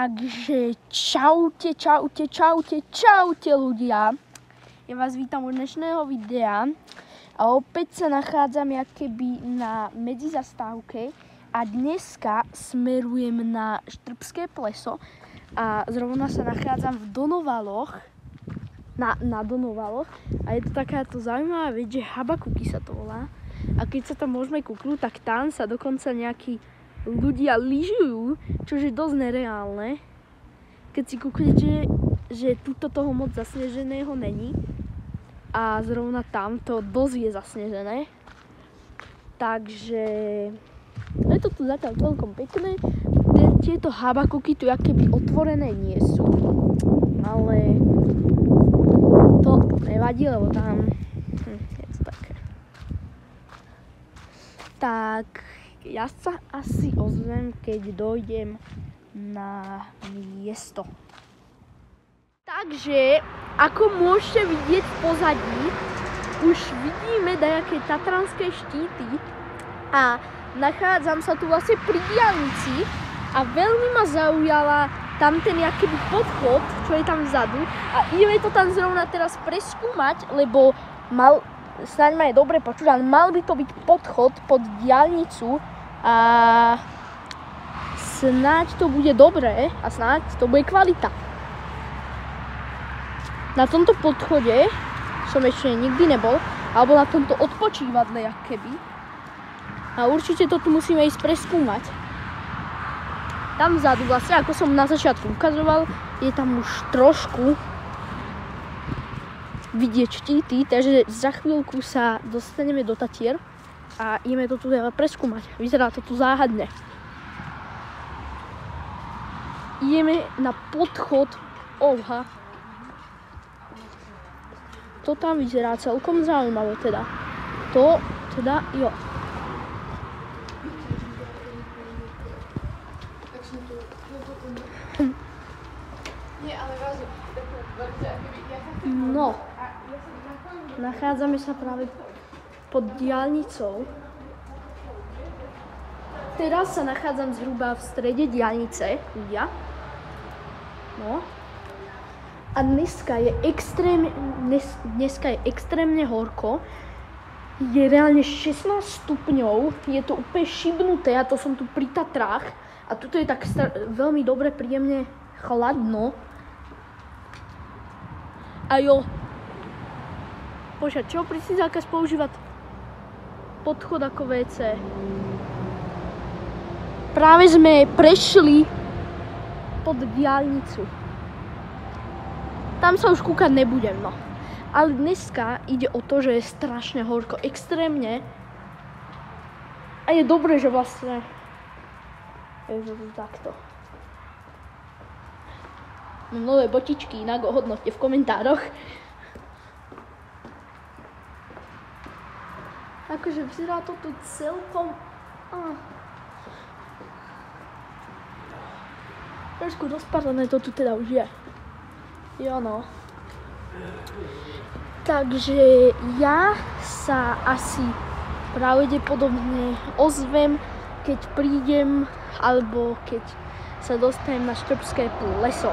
Takže čaute ľudia. Ja vás vítam u dnešného videa a opäť sa nachádzam jakoby na medzizastávke a dneska smerujem na Štrbské pleso a zrovna sa nachádzam v Donovaloch, na Donovaloch a je to takáto zaujímavá vec, že Habakuky sa to volá a keď sa tam môžeme kúknúť, tak tam sa dokonca nejakí ľudia lyžujú, čo je dosť nereálne. Keď si kúknete, že tuto toho moc zasneženého není a zrovna tamto dosť je zasnežené. Takže je to tu zatiaľ celkom pekné. Tieto Habakuky tu akéby otvorené nie sú, ale to nevadí, lebo tam je to také. Tak ja sa asi ozvem, keď dojdem na miesto. Takže, ako môžete vidieť v pozadí, už vidíme dajaké tatranské štíty a nachádzam sa tu vlastne pri diaľnici a veľmi ma zaujala tam ten jakýby podchod, čo je tam vzadu a ideme to tam zrovna teraz preskúmať, lebo snáď ma je dobre počuť, ale mal by to byť podchod pod diaľnicu a snáď to bude dobré a snáď to bude kvalita. Na tomto podchode som ešte nikdy nebol, alebo na tomto odpočívadle jakoby. A určite to tu musíme ísť preskúmať. Tam vzadu vlastne, ako som na začiatku ukazoval, je tam už trošku vidieť štíty, takže za chvíľku sa dostaneme do Tatier a ideme to tu preskúmať. Vyzerá to tu záhadne. Ideme na podchod Olha. To tam vyzerá celkom zaujímavé teda. To teda jo. No. Nachádzame sa práve pod diaľnicou. Teraz sa nachádzam zhruba v strede diaľnice, ľudia. No. A dneska je extrémne horko. Je reálne 16 stupňov. Je to úplne šibnuté a to som tu pri Tatrách. A tuto je tak veľmi dobre, príjemne chladno. A jo. Počkaj, čo prísne zákaz používať podchod ako WC? Práve sme prešli pod diaľnicu. Tam sa už kúkať nebudem, no. Ale dneska ide o to, že je strašne horko, extrémne. A je dobré, že vlastne je to takto. Mám nové botičky, inak ohodnoťte v komentároch. Akože vyzerá to tu celkom... Trošku rozpadané to tu teda už je. Jo no. Takže ja sa asi pravdepodobne ozvem, keď prídem, alebo keď sa dostanem na Štrbské pleso.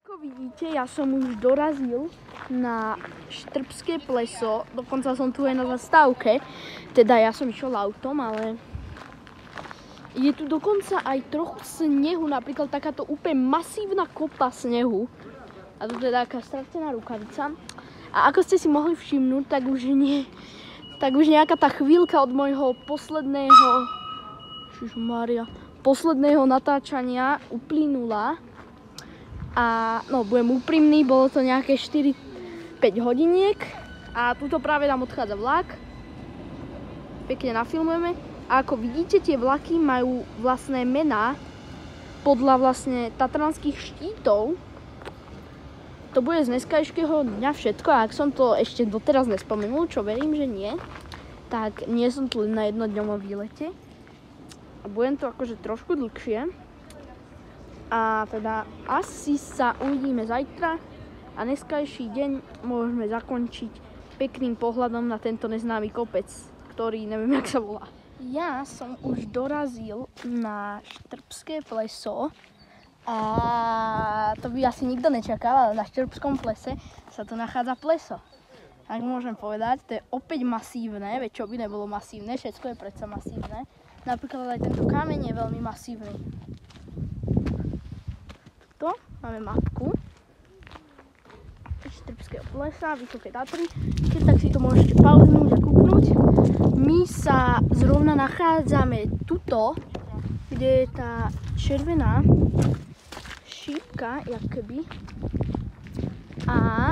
Ako vidíte, ja som už dorazil na Štrbské pleso, dokonca som tu aj na zastávke, teda ja som išiel autom, ale je tu dokonca aj trochu snehu, napríklad takáto úplne masívna kopa snehu. A tu je taká stratená rukavica. A ako ste si mohli všimnúť, tak už nejaká tá chvíľka od môjho posledného natáčania uplynula. A no, budem úprimný, bolo to nejaké 4-5 hodiniek. A tuto práve nám odchádza vlak. Pekne nafilmujeme. A ako vidíte, tie vlaky majú vlastné mená podľa vlastne tatranských štítov. To bude z dneskajšieho dňa všetko a ak som to ešte doteraz nespomenul, čo verím, že nie, tak nie som tu len na jednodňovom výlete. A budem to akože trošku dlhšie. A teda asi sa uvidíme zajtra a dneskajší deň môžeme zakončiť pekným pohľadom na tento neznámy kopec, ktorý neviem, jak sa volá. Ja som už dorazil na Štrbské pleso A to by asi nikto nečakal, ale na Štrbskom plese sa tu nachádza pleso. Tak môžem povedať, to je opäť masívne, veď čo by nebolo masívne, všetko je predsa masívne. Napríklad aj tento kameň je veľmi masívny. Tu máme mapku Štrbského plesa, Vysoké Tatry. Keď tak si to môžete pauznúť a kúknuť. My sa zrovna nachádzame tuto, kde je tá červená šípka, jakoby. A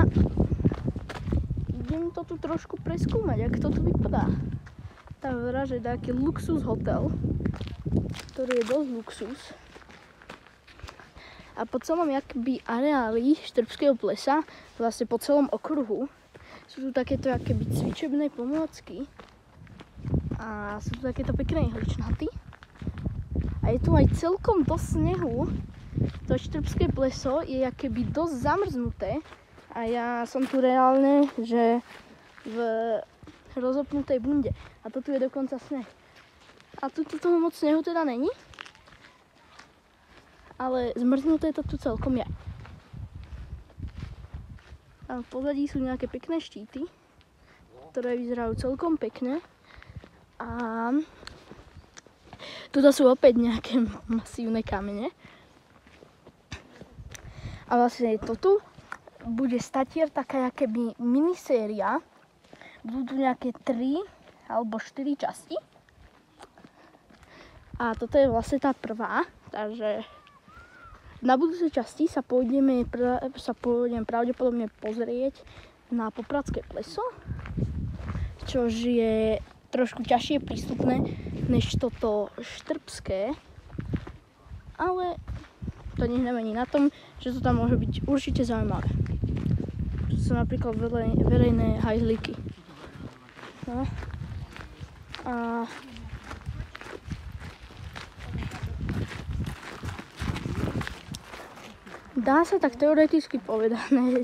idem to tu trošku preskúmať, jak to tu vypadá. Tá vyzerá, že je taký luxus hotel, ktorý je dosť luxus. A po celom jakoby areáli Štrbského plesa, vlastne po celom okruhu, sú tu takéto jakoby cvičebné pomôcky. A sú tu takéto pekné ihličnaty. A je tu aj celkom dosť snehu. To Štrbské pleso je jakoby dosť zamrznuté. A ja som tu reálne, že v rozopnutej bunde. A to tu je dokonca sneh. A tu toho moc snehu teda není. Ale zmrznuté to tu celkom je. Tam v pozadí sú nejaké pekné štíty, ktoré vyzerajú celkom pekne. A tuto sú opäť nejaké masívne kamene. A vlastne to tu bude statier taká jakoby miniséria. Budú tu nejaké 3 alebo 4 časti. A toto je vlastne tá prvá, takže na budúcej časti sa pôjdem pravdepodobne pozrieť na Popradské pleso, čož je trošku ťažšie prístupné než toto Štrbské, ale to nič nemení na tom, že to tam môže byť určite zaujímavé. To sú napríklad verejné hajzlíky. No. A dá sa tak teoreticky povedané,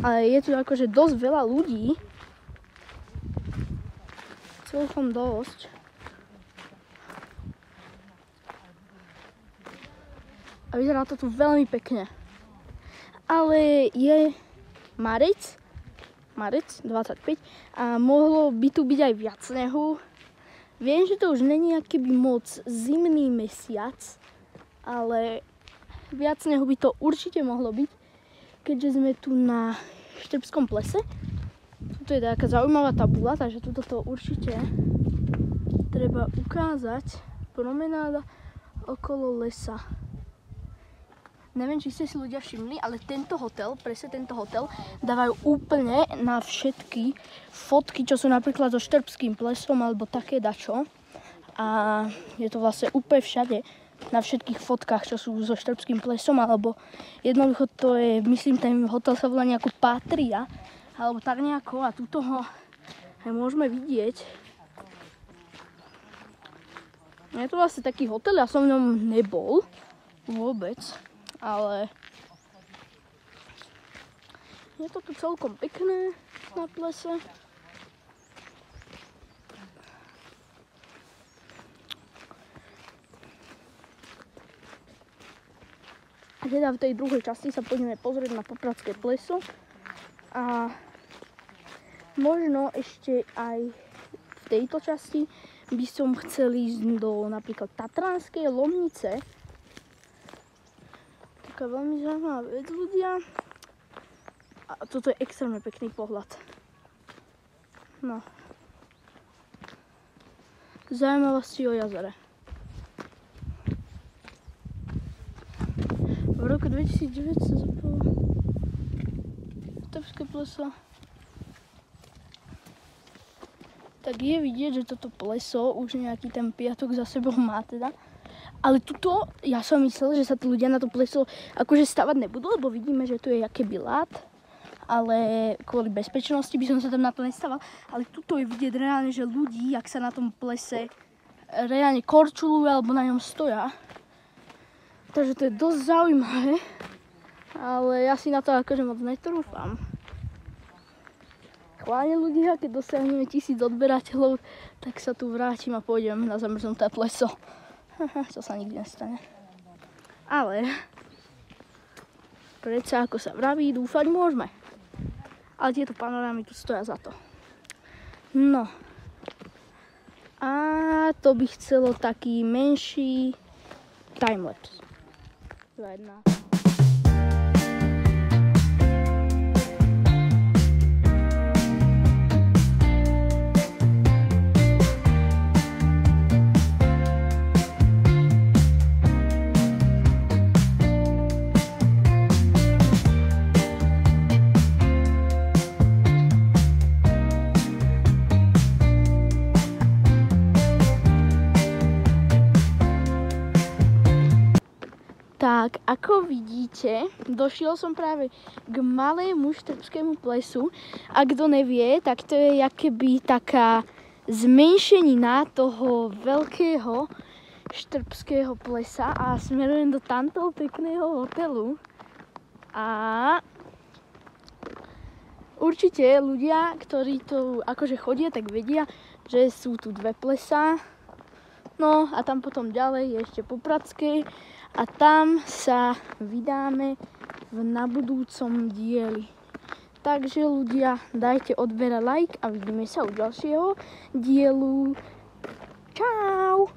ale je tu akože dosť veľa ľudí. Celkom dosť. A vyzerá to tu veľmi pekne. Ale je marec 25 a mohlo by tu byť aj viac snehu. Viem, že to už není akýby moc zimný mesiac, ale viac snehu by to určite mohlo byť, keďže sme tu na Štrbskom plese. Tuto je taká zaujímavá tabula, takže tuto to určite treba ukázať. Promenáda okolo lesa. Neviem, či ste si ľudia všimli, ale presne tento hotel, dávajú úplne na všetky fotky, čo sú napríklad so Štrbským plesom alebo také dačo. A je to vlastne úplne všade, na všetkých fotkách, čo sú so Štrbským plesom, alebo jednoducho to je, myslím, ten hotel sa volá nejako Patria, alebo tak nejako, a tuto ho môžeme vidieť. Je to vlastne taký hotel, ja som v ňom nebol vôbec. Ale je to tu celkom pekné na plese. A teda v tej druhej časti sa poďme pozrieť na Popradské pleso. A možno ešte aj v tejto časti by som chcel ísť do napríklad Tatranskej Lomnice. Taká veľmi zaujímavá vec, ľudia. A toto je extrémne pekný pohľad. No. Zaujímavosti o jazere. V roku 2009 sa zapalo Štrbské pleso. Tak je vidieť, že toto pleso už nejaký ten piatok za sebou má teda. Ale tuto, ja som myslel, že sa tu ľudia na to pleso akože stavať nebudú, lebo vidíme, že tu je jakéby ľad. Ale kvôli bezpečnosti by som sa tam na to nestával. Ale tuto je vidieť reálne, že ľudí, ak sa na tom plese reálne korčulujú alebo na ňom stoja. Takže to je dosť zaujímavé. Ale ja si na to akože moc netrúfam. Chváľne ľudia, keď dosiahneme 1000 odberateľov, tak sa tu vrátim a pôjdem na zamrznuté pleso. To sa nikdy nestane. Ale Predsa, ako sa vraví, dúfať môžeme. Ale tieto panorámy tu stoja za to. No. A to by chcelo taký menší timelapse. 2, 1. Tak, ako vidíte, došiel som práve k malému štrbskému plesu. A kto nevie, tak to je akoby taká zmenšenina toho veľkého štrbského plesa a smerujem do tamtoho pekného hotelu. A určite ľudia, ktorí tu akože chodia, tak vedia, že sú tu 2 plesá. No a tam potom ďalej je ešte Popradskej a tam sa vydáme na budúcom dieli. Takže ľudia, dajte odber a like a vidíme sa u ďalšieho dielu. Čau!